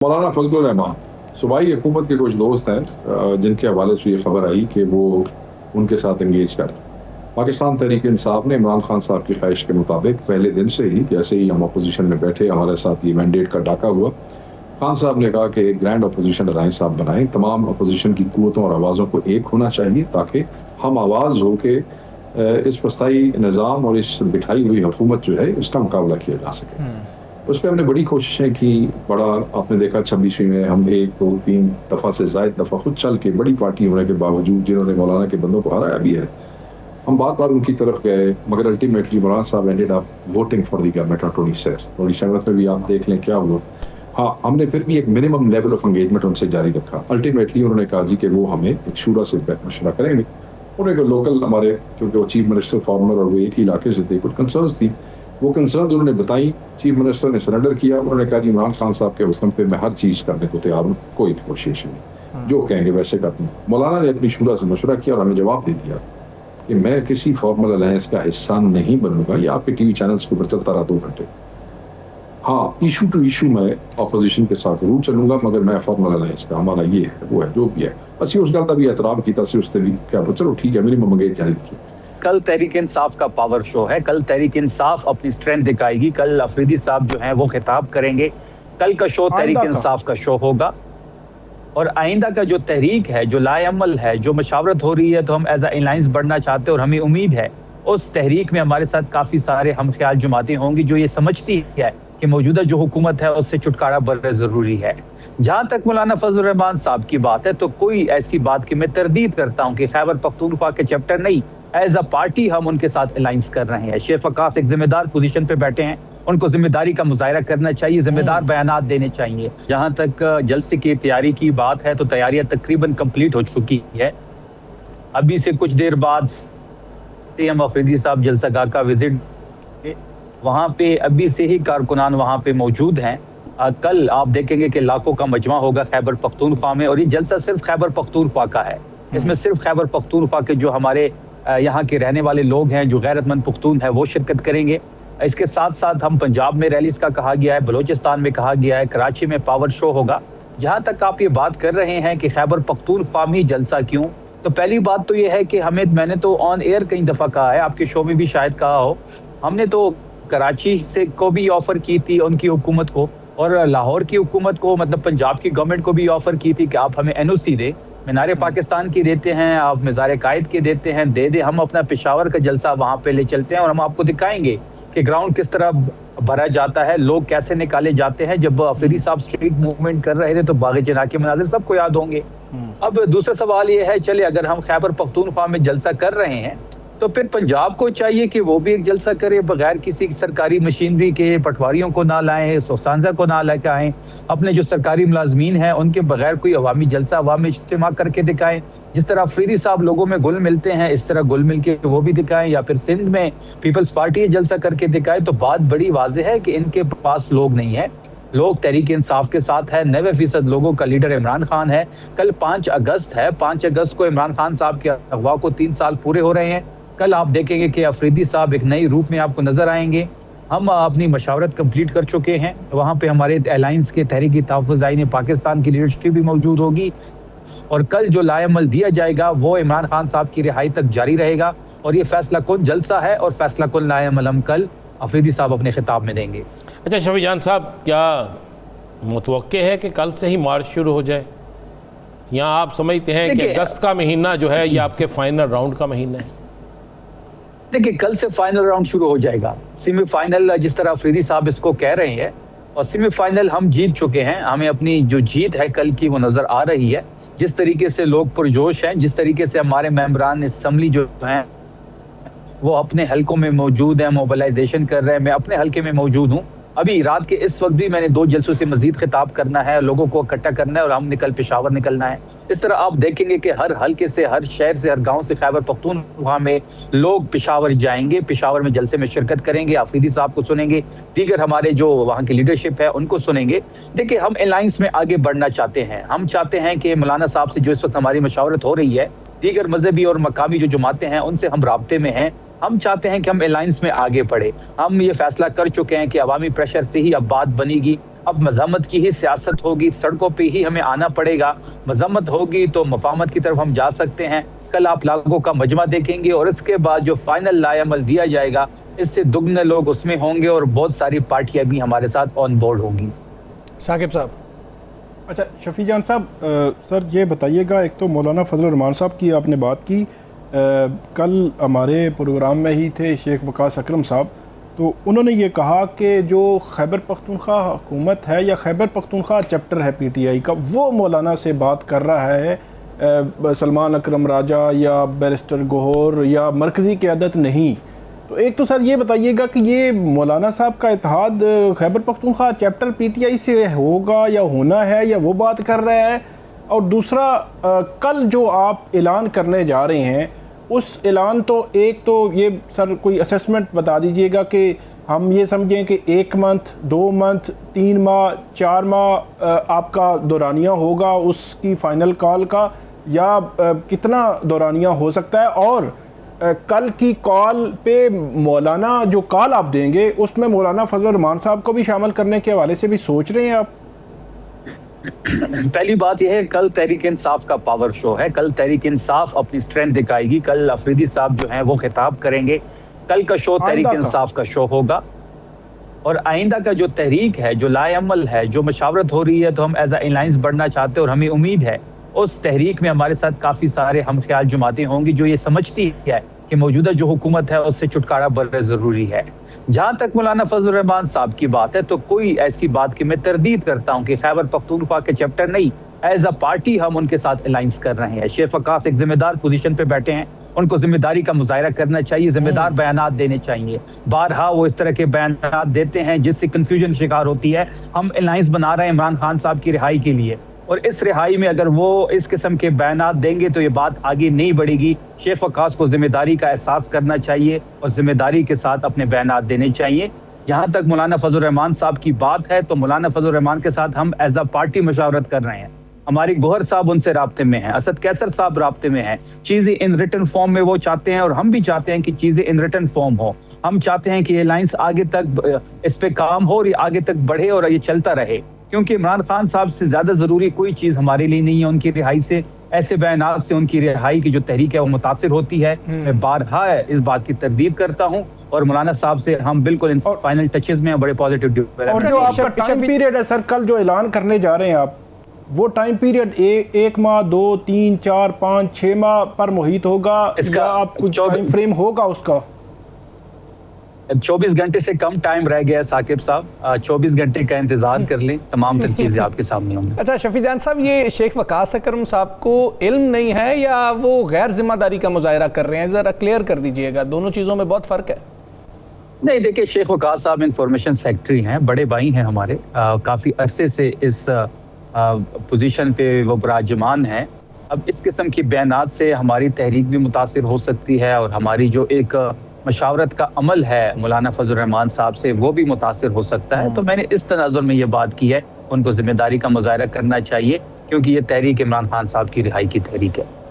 मौलाना फजलुर रहमान सूबाई हुकूमत के कुछ दोस्त हैं जिनके हवाले से ये खबर आई कि वो उनके साथ एंगेज कर पाकिस्तान तहरीक इंसाफ ने इमरान खान साहब की ख्वाहिश के मुताबिक पहले दिन से ही जैसे ही हम अपोजिशन में बैठे हमारे साथ ये मैंडेट का डाका हुआ। खान साहब ने कहा कि एक ग्रैंड अपोजिशन अलायंस आप बनाएं, तमाम अपोजिशन की कुव्वतों और आवाज़ों को एक होना चाहिए ताकि हम आवाज़ हो के इस पस्ताई निज़ाम और इस बिठाई हुई हुकूमत जो है इसका मुकाबला किया जा सके। उस पर हमने बड़ी कोशिशें की। बड़ा आपने देखा 26वीं में हम 1 2 3 दफ़ा से ज़ायद दफ़ा खुद चल के बड़ी पार्टी होने के बावजूद जिन्होंने मौलाना के बंदों को हराया भी है, हम बार बार उनकी तरफ गए, मगर अल्टीमेटली मौलाना साहब ended up voting for the government on 27 में भी आप देख लें क्या हुआ। हाँ, हमने फिर भी एक मिनिमम लेवल ऑफ एंगेजमेंट उनसे जारी रखा। अल्टीमेटली उन्होंने कहा जी कि वो हमें एक शूरा से मशवरा करेंगे। उन्हें लोकल हमारे, क्योंकि वो चीफ मिनिस्टर फॉर्मर और वो एक ही इलाके से थे, कुछ कंसर्न्स थी, वो कंसर्न्स उन्होंने बताई। चीफ मिनिस्टर ने सरेंडर किया। उन्होंने कहा जी इमरान खान साहब के हुक्म पे मैं हर चीज़ करने को तैयार हूँ, कोई नेगोशिएशन नहीं, जो कहेंगे वैसे करते हैं। मौलाना ने अपनी शूरा से मशवरा किया और हमें जवाब दे दिया कि मैं किसी फॉर्मल अलायंस का हिस्सा नहीं बनूंगा। ये आपके टीवी चैनल्स के ऊपर चलता रहा 2 घंटे। हाँ, इशू टू इशू मैं अपोजिशन के साथ जरूर चलूंगा, मगर मैं फॉर्मल अलायंस का हमारा ये है वो है जो भी है। असं उस गल का भी एहतराम किया, उससे भी क्या चलो ठीक है, मिनिमम एंगेज जारी की। कल तहरीक इंसाफ का पावर शो है। कल तहरीक इंसाफ अपनी स्ट्रेंथ दिखाएगी। कल अफरीदी साहब जो हैं वो खिताब करेंगे। कल का शो तहरीक इंसाफ का शो होगा। और आइंदा का जो तहरीक है, जो लाएअमल है, जो मशावरत हो रही है, तो हम एज अ अलायंस बढ़ना चाहते हैं और हमें उम्मीद है उस तहरीक में हमारे साथ काफ़ी सारे हम ख्याल जमातें होंगी जो ये समझती है कि मौजूदा जो हुकूमत है उससे छुटकारा बड़ा ज़रूरी है। जहाँ तक मौलाना फजलुर रहमान साहब की बात है, तो कोई ऐसी बात की मैं तरदीद करता हूँ कि खैबर पख्तूनख्वा के चैप्टर नहीं, एज अ पार्टी हम उनके साथ अलायंस कर रहे हैं। शेख वकास एक जिम्मेदार पोजीशन पे बैठे हैं, उनको जिम्मेदारी का मुजाहरा करना चाहिए, जिम्मेदार बयानात देने चाहिए। जहां तक जलसे की तैयारी की बात है, तो तैयारियां तकरीबन कंप्लीट हो चुकी है। अभी से कुछ देर बाद सीएम अफरीदी साहब जलसागाह का विजिट, वहां पे अभी से ही कारकुनान वहां पे मौजूद हैं। कल आप देखेंगे कि लाखों का मजमा होगा खैबर पख्तूनख्वा में, और ये जलसा सिर्फ खैबर पख्तूनख्वा का है। इसमें सिर्फ खैबर पख्तूनख्वा के जो हमारे यहाँ के रहने वाले लोग हैं, जो गैरतमंद पुख्तून है, वो शिरकत करेंगे। इसके साथ साथ हम पंजाब में रैलीज का कहा गया है, बलोचिस्तान में कहा गया है, कराची में पावर शो होगा। जहाँ तक आप ये बात कर रहे हैं कि खैबर पख्तूनख्वा में ही जलसा क्यों, तो पहली बात तो ये है कि मैंने तो ऑन एयर कई दफ़ा कहा है, आपके शो में भी शायद कहा हो, हमने तो कराची से को भी ऑफर की थी उनकी हुकूमत को, और लाहौर की हुकूमत को, मतलब पंजाब की गवर्नमेंट को भी ऑफर की थी कि आप हमें एनओसी दे, मीनारे पाकिस्तान की देते हैं, आप मज़ार कायद के देते हैं, दे दे, हम अपना पेशावर का जलसा वहाँ पे ले चलते हैं और हम आपको दिखाएंगे कि ग्राउंड किस तरह भरा जाता है, लोग कैसे निकाले जाते हैं। जब अफरीदी साहब स्ट्रीट मूवमेंट कर रहे थे तो बाग़ जना के मनाज़िर सबको याद होंगे। अब दूसरा सवाल ये है, चले अगर हम खैबर पख्तूनख्वा में जलसा कर रहे हैं तो फिर पंजाब को चाहिए कि वो भी एक जलसा करे, बगैर किसी सरकारी मशीनरी के। पटवारियों को ना लाएं, सोसांजा को ना लेकर आएँ, अपने जो सरकारी मुलाजमीन हैं उनके बगैर कोई अवामी जलसा अवामी इज्तिमा करके दिखाएं। जिस तरह अफरीदी साहब लोगों में घुल मिलते हैं, इस तरह घुल मिल के वो भी दिखाएं, या फिर सिंध में पीपल्स पार्टी जलसा करके दिखाए। तो बात बड़ी वाज़ेह है कि इनके पास लोग नहीं है, लोग तहरीक इंसाफ के साथ है। 90% लोगों का लीडर इमरान खान है। कल 5 अगस्त है, 5 अगस्त को इमरान खान साहब के अगवा को 3 साल पूरे हो रहे हैं। कल आप देखेंगे कि अफरीदी साहब एक नई रूप में आपको नजर आएंगे। हम अपनी मशावरत कंप्लीट कर चुके हैं, वहाँ पे हमारे अलायंस के तहरीक तहफ़्फ़ुज़ आईन पाकिस्तान की लीडरशिप भी मौजूद होगी, और कल जो लाएअमल दिया जाएगा वो इमरान खान साहब की रिहाई तक जारी रहेगा। और ये फैसला कुन जलसा है और फैसला कुन लाएअमल हम कल अफरीदी साहब अपने खिताब में देंगे। अच्छा शफी जान साहब, क्या मुतवक्के है कि कल से ही मार्च शुरू हो जाए, या आप समझते हैं कि अगस्त का महीना जो है ये आपके फाइनल राउंड का महीना है? देखिए, कल से फाइनल राउंड शुरू हो जाएगा। सेमीफाइनल जिस तरह अफरीदी साहब इसको कह रहे हैं, और सेमीफाइनल हम जीत चुके हैं। हमें अपनी जो जीत है कल की वो नज़र आ रही है। जिस तरीके से लोग पुरजोश हैं, जिस तरीके से हमारे मेंबरान असम्बली जो हैं वो अपने हलकों में मौजूद हैं, मोबिलाइजेशन कर रहे हैं। मैं अपने हलके में मौजूद हूँ। अभी रात के इस वक्त भी मैंने 2 जलसों से मजीद खिताब करना है, लोगों को इकट्ठा करना है, और हम पेशावर निकलना है। इस तरह आप देखेंगे कि हर हलके से, हर शहर से, हर गांव से खैबर पख्तूनख्वा में लोग पेशावर जाएंगे, पेशावर में जलसे में शिरकत करेंगे, अफरीदी साहब को सुनेंगे, दीगर हमारे जो वहाँ की लीडरशिप है उनको सुनेंगे। देखिए, हम अलायंस में आगे बढ़ना चाहते हैं। हम चाहते हैं कि मौलाना साहब से जो इस वक्त हमारी मशावरत हो रही है, दीगर मजहबी और मकामी जो जमातें हैं उनसे हम राब्ते में हैं। हम चाहते हैं कि हम अलायंस में आगे बढ़े। हम ये फैसला कर चुके हैं कि अवामी प्रेशर से ही अब बात बनेगी। अब मज़ामत की ही सियासत होगी, सड़कों पे ही हमें आना पड़ेगा। मज़ामत होगी तो मफाहमत की तरफ हम जा सकते हैं। कल आप लोगों का मजमा देखेंगे और इसके बाद जो फाइनल लाएअमल दिया जाएगा, इससे दुगने लोग उसमें होंगे और बहुत सारी पार्टियां भी हमारे साथ ऑन बोर्ड होंगी। साकिब साहब। अच्छा शफी जान साहब, सर ये बताइएगा, एक तो मौलाना फजल रहमान साहब की आपने बात की, कल हमारे प्रोग्राम में ही थे शेख वकास अकरम साहब, तो उन्होंने ये कहा कि जो खैबर पख्तूनख्वा हुकूमत है या खैबर पख्तूनख्वा चैप्टर है पीटीआई का, वो मौलाना से बात कर रहा है, सलमान अकरम राजा या बैरिस्टर गौहर या मरकज़ी क़यादत नहीं। तो एक तो सर ये बताइएगा कि ये मौलाना साहब का इत्तेहाद खैबर पख्तूनख्वा चैप्टर पीटीआई से होगा या होना है, या वो बात कर रहा है? और दूसरा, कल जो आप ऐलान करने जा रहे हैं, उस ऐलान तो एक तो ये सर कोई असेसमेंट बता दीजिएगा कि हम ये समझें कि 1 मंथ, 2 मंथ, 3 माह, 4 माह आपका दौरानिया होगा उसकी फ़ाइनल कॉल का, या कितना दौरानिया हो सकता है? और कल की कॉल पे मौलाना जो कॉल आप देंगे उसमें मौलाना फजल रहमान साहब को भी शामिल करने के हवाले से भी सोच रहे हैं आप? पहली बात यह है, कल तहरीक इंसाफ का पावर शो है। कल तहरीक इंसाफ अपनी स्ट्रेंथ दिखाएगी। कल अफरीदी साहब जो हैं वो खिताब करेंगे। कल का शो तहरीक इंसाफ का शो होगा। और आइंदा का जो तहरीक है, जो लाएअमल है, जो मशावरत हो रही है, तो हम एज अ अलायंस बढ़ना चाहते हैं और हमें उम्मीद है उस तहरीक में हमारे साथ काफ़ी सारे हम ख्याल जमातें होंगी जो ये समझती है कि मौजूदा जो हुकूमत है उससे छुटकारा बड़ा ज़रूरी है। जहाँ तक मौलाना फजल रहमान साहब की बात है, तो कोई ऐसी बात की मैं तरदीद करता हूँ कि खैबर पख्तूनख्वा के चैप्टर नहीं, एज अ पार्टी हम उनके साथ अलायंस कर रहे हैं। शेख वकास एक जिम्मेदार पोजीशन पे बैठे हैं, उनको जिम्मेदारी का मुजाहिरा करना चाहिए, जिम्मेदार बयानात देने चाहिए। बारहा वो इस तरह के बयानात देते हैं जिससे कंफ्यूजन शिकार होती है। हम अलायंस बना रहे हैं इमरान खान साहब की रिहाई के लिए, और इस रिहाई में अगर वो इस किस्म के बयानात देंगे तो ये बात आगे नहीं बढ़ेगी। शेख वकास को जिम्मेदारी का एहसास करना चाहिए और जिम्मेदारी के साथ अपने बयानात देने चाहिए। यहाँ तक मौलाना फजल रहमान साहब की बात है, तो मौलाना फजल रहमान के साथ हम एज अ पार्टी मशावरत कर रहे हैं। हमारी गौहर साहब उनसे राब्ते में हैं, असद कैसर साहब राब्ते में हैं। चीज़ें इन रिटन फॉर्म में वो चाहते हैं और हम भी चाहते हैं कि चीज़ें इन रिटन फॉर्म हो। हम चाहते हैं कि ये लाइन्स आगे तक इस पे काम हो और ये आगे तक बढ़े और ये चलता रहे, क्योंकि इमरान खान साहब से ज़्यादा ज़रूरी कोई चीज़ हमारे लिए नहीं है। उनकी रिहाई से, ऐसे बयानात से उनकी रिहाई की जो तहरीक है वो मुतासिर होती है। मैं बारहा इस बात की तरदीद करता हूँ और मौलाना साहब से हम बिल्कुल इन फाइनल टचेज में बड़े पॉजिटिव। और जो आपका टाइम पीरियड है सर, कल जो ऐलान करने जा रहे हैं आप, वो टाइम पीरियड 1 माह, 2, 3, 4, 5, 6 माह पर मुहित होगा, इसका आप कुछ टाइम फ्रेम होगा उसका? 24 घंटे से कम टाइम रह गया साकिब साहब, 24 घंटे का इंतजार कर लें, तमाम तर चीज़ें आपके सामने होंगी। अच्छा शफी जान साहब, ये शेख वकास अकरम साहब को इल्म नहीं है या वो गैर जिम्मेदारी का मुजाहिरा कर रहे हैं? ज़रा क्लियर कर दीजिएगा, दोनों चीज़ों में बहुत फ़र्क है। नहीं, देखिए, शेख वकास साहब इंफॉर्मेशन सेक्रेटरी हैं, बड़े भाई हैं हमारे, काफ़ी अरसे से इस पोजीशन पे वो बराजमान हैं। अब इस किस्म की बयानात से हमारी तहरीक भी मुतासिर हो सकती है और हमारी जो एक मशावरत का अमल है मौलाना फजल रहमान साहब से, वो भी मुतासिर हो सकता है। तो मैंने इस तनाजुर में ये बात की है, उनको जिम्मेदारी का मुजाहिरा करना चाहिए, क्योंकि ये तहरीक इमरान खान साहब की रिहाई की तहरीक है।